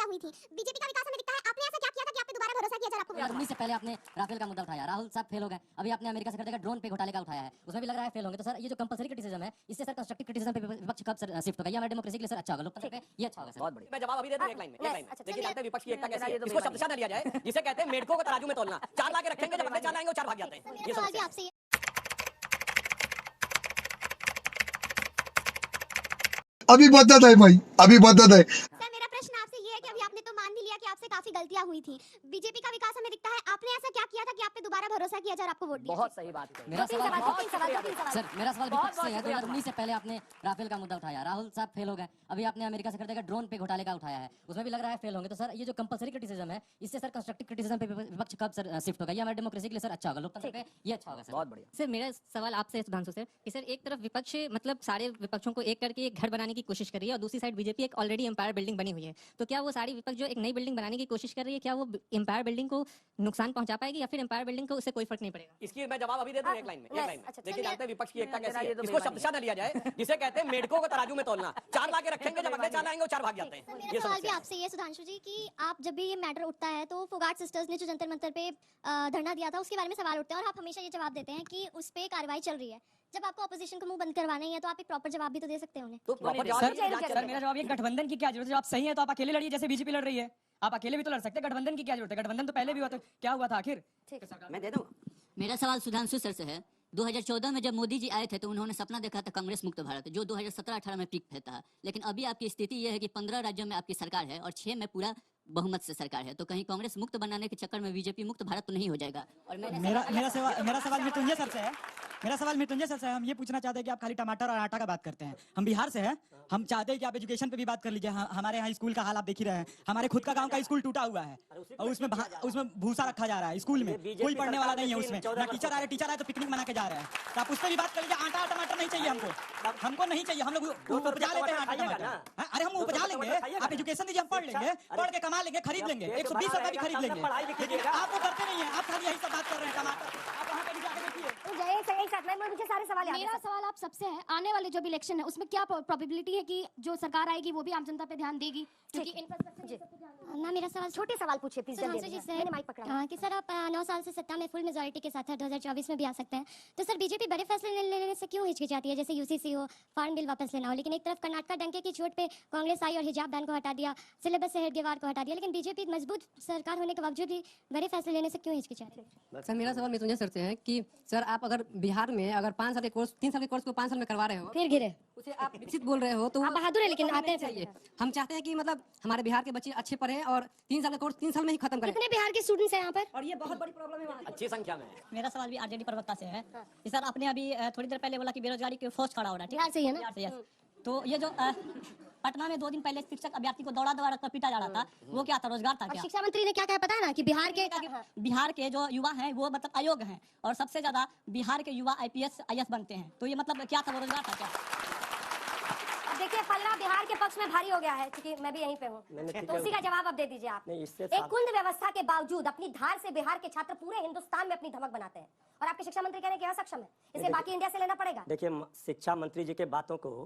हुई थी। बीजेपी का विकास हमें दिखता है। आपने ऐसा क्या किया था कि आप पे दोबारा भरोसा किया जब आपको वोट 2019 से पहले आपने राफेल का मुद्दा उठाया, राहुल साहब फेल हो गए, अभी आपने अमेरिका से करते ड्रोन पे घोटाले का उठाया है, उसमें भी लग रहा है फेल होंगे। तो सर ये जो कंपलसरी क्रिटिसिज्म है, इससे सर कंस्ट्रक्टिव क्रिटिसिज्म पे विपक्ष कब सर शिफ्ट होगा? ये हमारे डेमोक्रेसी के लिए सर अच्छा होगा, लोकतंत्र पे ये अच्छा होगा सर। बहुत बढ़िया। मैं जवाब अभी दे दूं एक लाइन में, एक लाइन में। अच्छा, देखिए चलिए। जानते हैं विपक्ष की एकता कैसी है, इसको शब्दशः न लिया जाए, जिसे कहते हैं मेढकों को तराजू में तोलना। 4 ला के रखेंगे, जब अगले 4 लाएंगे वो 4 भाग जाते हैं। ये मेरा सवाल भी समस्या है। आपसे ये अभी बदत है भाई, अभी बदत है। सर, मेरा प्रश्न आपसे ये है कि अभी आपने तो मान भी लिया कि आपसे काफी गलतियां हुई थी। बीजेपी का विकास हमें दिखता है। आपने ऐसा क्या किया था कि आप पे दोबारा भरोसा किया जब आपको वोट दिया? बहुत सही बात है। मेरा सवाल सवाल सर मेरा सवाल विपक्ष से है। 2019 से पहले आपने राफेल का मुद्दा उठाया, राहुल साहब फेल हो गए, अभी आपने अमेरिका से करते ड्रोन पे घोटाले का उठाया है, उसमें भी लग रहा है फेल होंगे। तो सर ये जो कंपलसरी क्रिटिसिज्म है, इससे सर कंस्ट्रक्टिव क्रिटिसिज्म पे विपक्ष कब सर शिफ्ट होगा? ये हमारे डेमोक्रेसी के लिए सर अच्छा होगा, लोकतंत्र पे ये अच्छा होगा सर। बहुत बढ़िया। सर मेरा सवाल आपसे सुधांशु सर कि सर एक तरफ विपक्ष मतलब सारे विपक्षों को एक करके एक घर बनाने की कोशिश कर रही है और दूसरी साइड बीजेपी एक ऑलरेडी एम्पायर बिल्डिंग बनी हुई है, तो क्या वो सारी विपक्ष जो एक नई बिल्डिंग बनाने की कोशिश कर रही है, क्या वो एम्पायर बिल्डिंग को नुकसान पहुंचा पाएगी या फिर एम्पायर बिल्डिंग को उससे कोई फर्क नहीं पड़ेगा? इसकी मैं जवाब अभी दे दूं एक लाइन में, एक लाइन में। अच्छा, देखिए चलिए। जानते हैं विपक्ष की एकता कैसी है, इसको शब्दशः न लिया जाए, जिसे कहते हैं मेढकों को तराजू में तोलना। 4 ला के रखेंगे, जब अगले 4 लाएंगे वो 4 भाग जाते हैं। ये मेरा सवाल भी समस्या है। आपसे ये सुधांशु जी कि आप जब भी ये मैटर उठता है तो फोगाट सिस्टर्स ने जो जंतर मंतर पे धरना दिया था उसके बारे में सवाल उठते हैं और आप हमेशा ये जवाब देते हैं कि उस पे कार्रवाई चल रही है। जब आपको अपोजिशन को मुंह बंद करवाना ही है तो आप एक प्रॉपर जवाब भी तो दे सकते हैं उन्हें। तो प्रॉपर जवाब सर दीजिए, जांच सर करेंगे। मेरा जवाब ये गठबंधन की क्या जरूरत है? जब आप सही है तो आप अकेले लड़िए जैसे बीजेपी लड़ रही है। आप अकेले भी तो लड़ सकते हैं, गठबंधन की क्या जरूरत है? गठबंधन तो पहले भी हुआ था, क्या हुआ था आखिर? मैं दे दूं। मेरा सवाल सुधांशु सर से है। 2014 में जब मोदी जी आए थे तो उन्होंने सपना देखा था कांग्रेस मुक्त भारत, जो 2017-18 में पीक पे था, लेकिन अभी आपकी स्थिति यह है कि 15 राज्यों में आपकी सरकार है और 6 में पूरा बहुमत से सरकार है, तो कहीं कांग्रेस मुक्त बनाने के चक्कर में बीजेपी मुक्त भारत तो नहीं हो जाएगा? और मेरा सवाल मृत्युंजय सर से है। मेरा सवाल मृत्युंजय सर से है। हम ये पूछना चाहते हैं कि आप खाली टमाटर और आटा का बात करते हैं, हम बिहार से हैं, हम चाहते हैं कि आप एजुकेशन पे भी बात कर लीजिए। हमारे यहाँ स्कूल का हाल आप देख ही रहे हैं, हमारे खुद का गांव का स्कूल टूटा हुआ है और उसमें भूसा रखा जा रहा है स्कूल में, कोई पढ़ने वाला नहीं है उसमें, ना टीचर आ रहे तो पिकनिक मना के जा रहे हैं। तो आप उस पर भी बात कर लीजिए। आटा और टमाटर नहीं चाहिए हमको नहीं चाहिए, हम लोग उपजा लेते हैं आटा टमाटर। अरे हम उपजा लेंगे, आप एजुकेशन दीजिए, हम पढ़ लेंगे, पढ़ के कमा लेंगे, खरीद लेंगे, 120 रुपए भी खरीद लेंगे। लेकिन आप वो करते नहीं है, आप खाली यही सब बात कर रहे हैं। टमाटर आप वहाँ पे भी जाके देखिए। मुझे सारे सवाल मेरा सवाल आप सबसे है, आने वाले जो भी इलेक्शन है उसमें क्या प्रोबेबिलिटी है कि जो सरकार आएगी वो भी आम जनता पे ध्यान देगी? क्योंकि ना मेरा सवाल छोटे सवाल पूछिए प्लीज। सुधांशु जी से मैंने माइक पकड़ा। कि सर आप 9 साल से सत्ता में फुल मेजोरिटी के साथ है, 2024 में भी आ सकते हैं, तो सर बीजेपी बड़े फैसले लेने से क्यों हिचकिचाती है? जैसे यूसीसी हो, फार्म बिल वापस लेना हो, लेकिन एक तरफ कर्नाटका डंके की चोट पे कांग्रेस आई और हिजाब बैन को हटा दिया, सिलेबस से हेडगेवार को हटा दिया, लेकिन बीजेपी मजबूत सरकार होने के बावजूद भी बड़े फैसले लेने से क्यों हिचकिचाती है? सर मेरा सवाल मृत्युंजय सर से है कि सर आप अगर बिहार में अगर 5 साल के कोर्स 3 साल के कोर्स को 5 साल में करवा रहे हो, फिर गिरे उसे आप विकसित बोल रहे हो, तो आप बहादुर है, लेकिन आते हैं चाहिए। हम चाहते हैं कि मतलब हमारे बिहार के बच्चे अच्छे पढ़े और 3 साल का कोर्स 3 साल में ही खत्म करें, कितने बिहार के स्टूडेंट्स हैं यहाँ पर? और ये बहुत बड़ी प्रॉब्लम है वहाँ। अच्छी संख्या में। मेरा सवाल भी आरजेडी प्रवक्ता से है कि सर आपने अभी थोड़ी देर पहले बोला कि बेरोजगारी की फौज खड़ा हो रहा है, ठीक बिहार से ही है ना? बिहार से, यस। तो ये जो पटना में 2 दिन पहले शिक्षक अभ्यर्थी को दौड़ा कर पीटा जा रहा था, वो क्या था? रोजगार था और क्या? शिक्षा मंत्री ने क्या कहा पता है ना कि बिहार के जो युवा हैं वो मतलब अयोग्य हैं और सबसे ज्यादा बिहार के युवा आईपीएस आईएएस बनते हैं, तो ये मतलब क्या था? वो रोजगार था क्या? देखिए पलड़ा बिहार के पक्ष में भारी हो गया है, क्योंकि मैं भी यहीं पे हूँ, तो उसी का जवाब अब दे दीजिए आप। एक कुंद व्यवस्था के बावजूद अपनी धार से बिहार के छात्र पूरे हिंदुस्तान में अपनी धमक बनाते हैं और आपके शिक्षा मंत्री कहने के असक्षम है, इसे बाकी इंडिया से लेना पड़ेगा। देखिए शिक्षा मंत्री जी के बातों को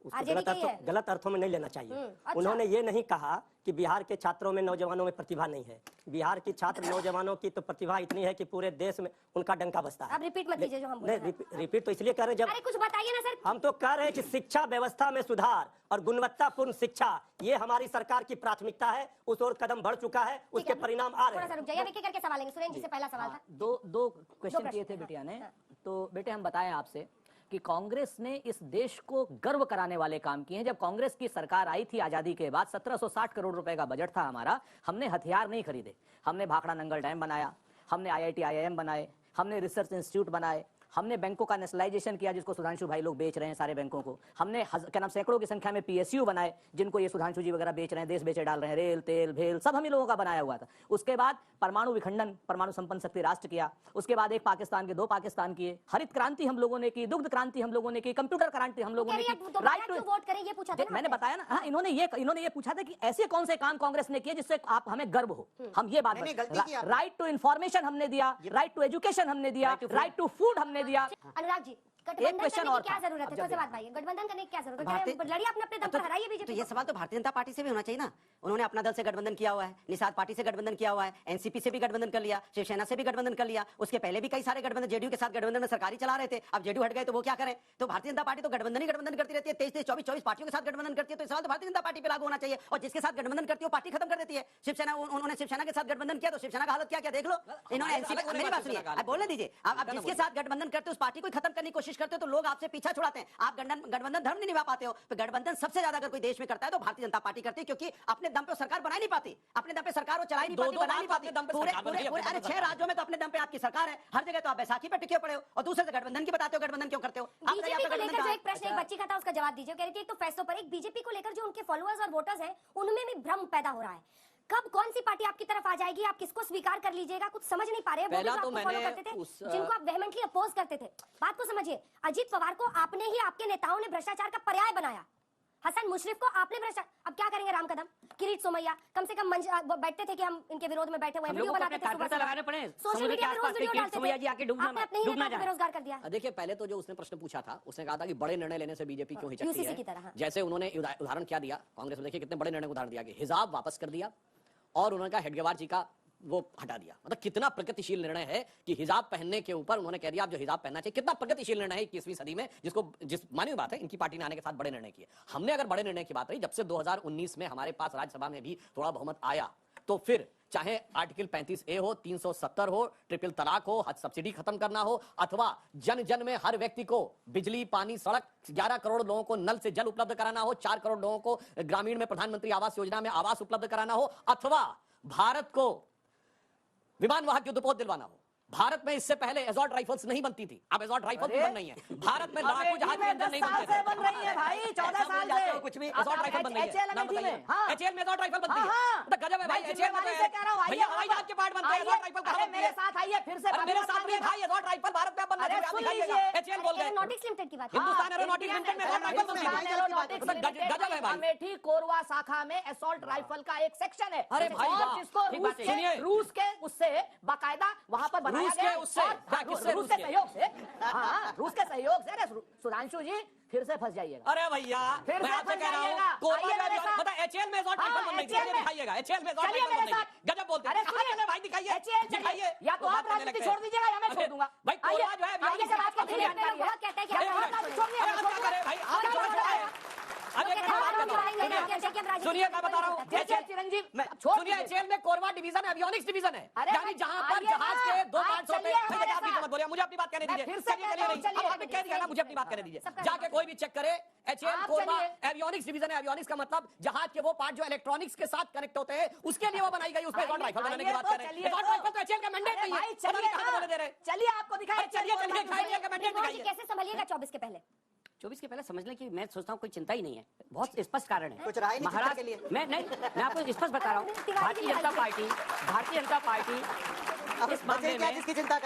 उसको RJD की है। गलत अर्थों में नहीं लेना चाहिए। अच्छा। उन्होंने ये नहीं कहा कि बिहार के छात्रों में, नौजवानों में प्रतिभा नहीं है। बिहार की छात्र नौजवानों की तो प्रतिभा इतनी है कि पूरे देश में उनका डंका बसता है। अब रिपीट मत कीजिए जो हम बोल रहे हैं। रिपीट तो इसलिए कर रहे हैं जब अरे कुछ बताइए ना सर। हम तो कह रहे हैं कि शिक्षा व्यवस्था में सुधार और गुणवत्तापूर्ण शिक्षा, ये हमारी सरकार की प्राथमिकता है। उस ओर कदम बढ़ चुका है, उसके परिणाम आ रहे थोड़ा सा हैं। रुक जाइए, एक-एक करके सवाल लेंगे। सुरेंद्र जी से पहला सवाल था। दो क्वेश्चन किए थे बिटिया ने, तो बेटे हम बताएं आपसे कि कांग्रेस ने इस देश को गर्व कराने वाले काम किए हैं। जब कांग्रेस की सरकार आई थी आजादी के बाद, 1760 करोड़ रुपए का बजट था हमारा। हमने हथियार नहीं खरीदे, हमने भाखड़ा नंगल डैम बनाया, हमने IIT IIM बनाए, हमने रिसर्च इंस्टीट्यूट बनाए, हमने बैंकों का नेशनलाइजेशन किया जिसको सुधांशु भाई लोग बेच रहे हैं सारे बैंकों को। हमने क्या नाम सैकड़ों की संख्या में PSU बनाए जिनको ये सुधांशु जी वगैरह बेच रहे हैं, देश बेचे डाल रहे हैं। रेल, तेल, भेल सब हम ही लोगों का बनाया हुआ था। उसके बाद परमाणु विखंडन, परमाणु संपन्न शक्ति राष्ट्र किया। उसके बाद एक पाकिस्तान के 2 पाकिस्तान किए। हरित क्रांति हम लोगों ने की, दुग्ध क्रांति हम लोगों ने की, कंप्यूटर क्रांति हम लोगों ने की। राइट टू वोट करें ये पूछा था ना मैंने बताया ना। हाँ, इन्होंने ये पूछा था कि ऐसे कौन से काम कांग्रेस ने किए जिससे आप हमें गर्व हो। हम ये बात, राइट टू इंफॉर्मेशन हमने दिया, राइट टू एजुकेशन हमने दिया, राइट टू फूड हमने दिया। अनुराग जी गठबंधन क्वेश्चन करने और की क्या था। जरूरत है? अब तो जब से बात भाई, गठबंधन करने की क्या जरूरत है? भारतीय- लड़िए अपने अपने दम पर, हराइए तो बीजेपी ये सवाल तो भारतीय जनता पार्टी से भी होना चाहिए ना। उन्होंने अपना दल से गठबंधन किया हुआ है, निषाद पार्टी से गठबंधन किया हुआ है, एनसीपी से भी गठबंधन कर लिया, शिवसेना से भी गठबंधन कर लिया, उसके पहले भी कई सारे गठबंधन जेडीयू के साथ गठबंधन में सरकारी चला रहे थे। अब जेडीयू हट गए तो वो क्या करें? तो भारतीय जनता पार्टी तो गठबंधन ही गठबंधन करती रहती है, 23 24 पार्टियों के साथ गठबंधन करती है। तो इस सवाल तो भारतीय जनता पार्टी पे लागू होना चाहिए, और जिसके साथ गठबंधन करती है वो पार्टी खत्म कर देती है। शिवसेना, उन्होंने शिवसेना के साथ गठबंधन किया तो शिवसेना का हालत क्या क्या देख लो। इन्होंने एनसीपी, मेरी बात सुनिए, आप बोलने दीजिए। आप जिसके साथ गठबंधन करते हो उस पार्टी को खत्म करने की कोशिश करते हो तो लोग आपसे पीछा छुड़ाते हैं। आप गठबंधन धर्म नहीं निभा पाते हो। तो गठबंधन सबसे ज्यादा अगर कोई देश में करता है तो भारतीय जनता पार्टी करती है, क्योंकि अपने दम पे सरकार बना नहीं पाती, अपने दम पे सरकार वो चला नहीं पाती, बना नहीं पाती। पूरे अरे 6 राज्यों में तो अपने दम पे आपकी सरकार है, हर जगह तो आप बैसाखी पे टिके पड़े हो, और दूसरे से गठबंधन की बताते हो। गठबंधन क्यों करते हो? बीजेपी को लेकर जो एक प्रश्न एक बच्ची का था उसका जवाब दीजिए। कह रही थी एक तो फैसलों पर, एक बीजेपी को लेकर जो उनके फॉलोअर्स और वोटर्स हैं उनमें भी भ्रम पैदा हो रहा है। कब कौन सी पार्टी आपकी तरफ आ जाएगी, आप किसको स्वीकार कर लीजिएगा, कुछ समझ नहीं पा रहे हैं। वो भी जो आपको फॉलो करते थे, जिनको आप वेहेमेंटली अपोज करते थे, बात को समझिए। अजीत पवार को आपने ही, आपके नेताओं ने भ्रष्टाचार का पर्याय बनाया। हसन मुशरिफ को आपने भ्रष्टाचार, अब क्या करेंगे राम कदम, किरीट सोमैया, कम से कम बैठते थे कि हम इनके विरोध में बैठे हुए हैं, वीडियो बनाते थे, लगाने पड़े सोशल मीडिया पे रोज वीडियो डालते थे। आपने अपने ही नेताओं को बेरोजगार कर दिया। देखिए, पहले तो जो उसने प्रश्न पूछा था, उसने कहा था कि बड़े निर्णय लेने से बीजेपी क्यों हिचकती यूसीसी है। की तरह, हाँ। जैसे उन्होंने उदाहरण क्या दिया कांग्रेस में, देखिए कितने बड़े निर्णय का उदाहरण दिया कि हिजाब वापस कर दिया, और उन्होंने कहा हेडगेवार जी का वो हटा दिया। मतलब कितना प्रगतिशील निर्णय है कि हिजाब पहनने के ऊपर उन्होंने कह दिया आप जो हिजाब पहनना चाहिए। कितना प्रगतिशील निर्णय है 21वीं सदी में, जिस मानी हुई बात है, इनकी पार्टी ने आने के साथ बड़े निर्णय किए। हमने अगर बड़े निर्णय की बात रही, जब से 2019 में हमारे पास राज्यसभा में भी थोड़ा बहुमत आया, तो फिर चाहे आर्टिकल 35A हो, 370 हो, ट्रिपल तलाक हो, हज सब्सिडी खत्म करना हो, अथवा जन जन में हर व्यक्ति को बिजली, पानी, सड़क, 11 करोड़ लोगों को नल से जल उपलब्ध कराना हो, 4 करोड़ लोगों को ग्रामीण में प्रधानमंत्री आवास योजना में आवास उपलब्ध कराना हो, अथवा भारत को विमान वाहक युद्धपोत दिलवाना हो। भारत में इससे पहले एसॉल्ट राइफल्स नहीं बनती थी, अब एसॉल्ट राइफल भी बन रही है। भारत में लड़ाकू जहाज के इंजन नहीं बनते थे, बन रही है भाई, 14 साल से कुछ भी एसॉल्ट राइफल बन रही है। एचएएल में एसॉल्ट राइफल बनती है, तो गजब है भाई। एचएएल में भैया हवाई जहाज के पार्ट बनते हैं, एसॉल्ट राइफल कहां बनती है? मेरे साथ आइए, फिर से मेरे साथ नहीं भाई, एसॉल्ट राइफल भारत में बनना चाहिए, आप दिखाइएगा। एचएएल बोल गए, एरोनॉटिक्स लिमिटेड की बात, हिंदुस्तान एरोनॉटिक्स लिमिटेड में एसॉल्ट राइफल बनती है, गजब है भाई। अमेठी कोरवा शाखा में एसॉल्ट राइफल का एक सेक्शन है। अरे भाई वाह, जिसको रूस के उससे बाकायदा वहां पर बनाया गया, रूस के सहयोग से, हाँ, रूस के सहयोग से। अरे सुधांशु जी फिर से फंस जाइएगा। अरे भैया, फिर मैं से आपसे फंस कह रहा हूँ, जाइएगा। कोरबा आइए मेरे में साथ। पता है एचएएल में एसॉल्ट राइफल बन रही है, दिखाइएगा। एचएएल में एसॉल्ट चलिए राइफल बन मेरे रही है, साथ। गजब बोलते हैं। अरे सुनिए भाई दिखाइए, एचएएल दिखाइए। या तो आप राजनीति छोड़ दीजिएगा या मैं छोड़ दूंगा। भाई कोरबा जो है, आइए जब आपके दिल में लोग बहुत कहते हैं कि अरे हम क्या करें भाई, आप क्या करें? सुनिए, मैं बता रहा हूँ, चिरंजीव सुनिए, एचएएल में कोरबा डिवीजन है, एवियोनिक्स डिवीजन है, यानी जहां पर जहाज के 2 पार्ट्स होते हैं। आप बीच में बोलिए, मुझे अपनी बात कहने दीजिए। आपने कह दिया ना, मुझे अपनी बात कहने दीजिए। जाके कोई भी चेक करे, एचएएल कोरबा एवियोनिक्स डिवीजन है। एवियोनिक्स का मतलब जहाज के वो पार्ट जो इलेक्ट्रॉनिक्स के साथ कनेक्ट होते हैं, उसके लिए वो बनाई गई। उसमें एसॉल्ट राइफल बनाने की बात कर रहे हैं। एसॉल्ट राइफल तो एचएएल का मैंडेट नहीं है, पता नहीं कहां से बोले दे रहे हैं। चलिए आपको दिखाइए, चलिए एचएएल का मैंडेट दिखाइए। कैसे संभलिएगा 24 के पहले? 24 के पहले समझने की मैं सोचता हूँ कोई चिंता ही नहीं है, बहुत स्पष्ट कारण है। कुछ राय नहीं महाराज के लिए। मैं आपको स्पष्ट बता रहा हूँ, भारतीय जनता पार्टी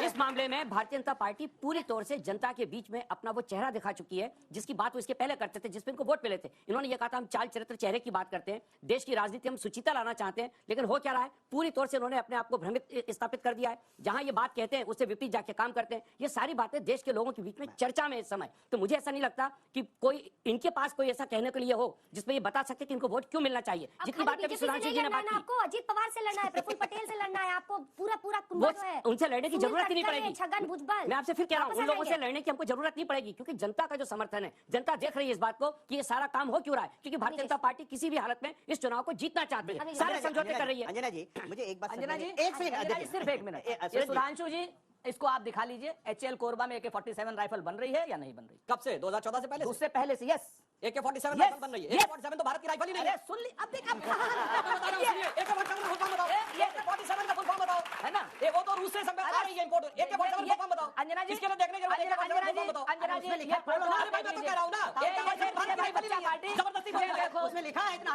इस मामले में भारतीय जनता पार्टी पूरी तौर से जनता के बीच में अपना वो चेहरा दिखा चुकी है, जिसकी बात वो इसके पहले करते थे, जिस पे इनको वोट मिले थे। इन्होंने ये कहा था हम चाल चरित्र चेहरे की बात करते हैं, देश की राजनीति हम सुचिता लाना चाहते हैं, लेकिन हो क्या रहा है, पूरी तौर से उन्होंने अपने आप को भ्रमित स्थापित कर दिया है। जहां ये बात कहते हैं उससे विपरीत जाके काम करते हैं। ये सारी बातें देश के लोगों के बीच में चर्चा में इस समय, तो मुझे ऐसा नहीं लगता कि कोई इनके पास कोई ऐसा कहने के लिए हो जिसमें ये बता सकते कि इनको वोट क्यों मिलना चाहिए। जितनी बातें भी सुधांशु जी ने बात की, आपको अजीत पवार से लड़ना है, प्रफुल्ल पटेल से लड़ना है, आपको पूरा उनसे लड़ने की जरूरत ही नहीं पड़ेगी। छगन भुजबल, मैं आपसे फिर कह रहा हूँ, उन लोगों से लड़ने की हमको जरूरत नहीं पड़ेगी, क्योंकि जनता का जो समर्थन है, जनता देख रही है इस बात को कि ये सारा काम हो क्यों रहा है, क्योंकि भारतीय जनता पार्टी किसी भी हालत में इस चुनाव को जीतना चाहती है, सारे समझौते कर रही है। अंजना जी, मुझे एक बात अंजना जी, एक सेकंड, सिर्फ एक मिनट। सुधांशु जी, इसको आप दिखा लीजिए। एचएएल कोरबा में AK-47 राइफल बन रही है या नहीं बन रही? कब से? 2014 से पहले? उससे पहले से। यस, AK-47 राइफल बन रही है। AK-47 तो भारत की राइफल ही नहीं है। सुन ली, अब देख, AK-47 का फुल फॉर्म बताओ। AK-47 का फुल फॉर्म बताओ, है ना? ये वो तो रूस से आ रही है इंपोर्ट। AK-47 का फॉर्म बताओ। अंजना जी, इसके लिए देखने के बाद AK-47 बताओ। अंजना जी, ये पढ़ो ना, मैं तो कह रहा हूं ना, AK-47 भारत की राइफल ही नहीं है। जबरदस्ती बोल रहे हो, उसमें लिखा है इतना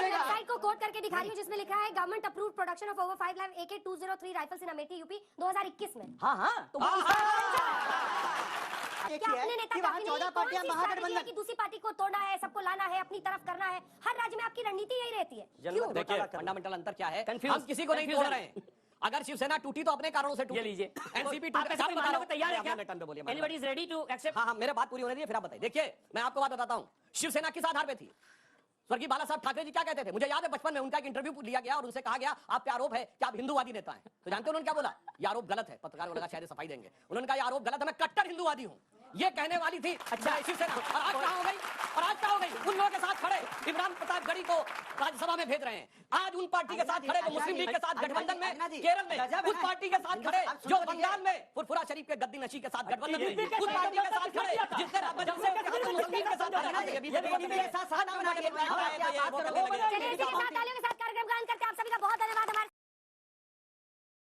वेबसाइट को कोट करके दिखा रही हूँ जिसमें लिखा है government approved production of over 5 lakh AK-203 rifles in Amethi UP 2021 में। हाँ हाँ, तो क्या अपने नेता कि वहाँ 14 पार्टियां महागठबंधन की दूसरी पार्टी को तोड़ना है, सबको लाना है, अपनी तरफ करना है, हर राज्य में आपकी रणनीति यही रहती है। देखिए फंडामेंटल अंतर क्या है, हम किसी को नहीं तोड़ रहे हैं, अगर शिवसेना टूटी तो अपने कारणों से टूटी। ये लीजिए। एनसीपी आप ऐसे मानने को तैयार है क्या? बोलिए। Anybody is ready to accept? हाँ, मेरे बात पूरी होने दीजिए, फिर आप बताइए। देखिए, मैं आपको बात बताता हूँ, शिवसेना किस आधार पे थी? स्वर्गीय बाला साहब ठाकरे जी क्या कहते थे? मुझे याद है बचपन में उनका एक इंटरव्यू लिया गया और उनसे कहा गया आप पे आरोप है कि आप हिंदूवादी नेता हैं। तो जानते हैं उन्होंने क्या बोला? ये आरोप गलत है। पत्रकारों को लगा शायद सफाई देंगे। उन्होंने कहा ये आरोप गलत है, मैं कट्टर हिंदूवादी हूँ। ये कहने वाली थी अच्छा शिवसेना। और आज क्या हो गई? और आज क्या हो गई? उन लोगों के साथ खड़े इमरान प्रताप गढ़ी को राज्यसभा में भेज रहे हैं। आज उन पार्टी के साथ खड़े जो मुस्लिम लीग के साथ गठबंधन में, केरल में उस पार्टी के साथ खड़े जो बंगाल में फुरफुरा शरीफ के गद्दी नशी के साथ गठबंधन में, उस पार्टी के साथ खड़े जिसने मुस्लिम लीग के साथ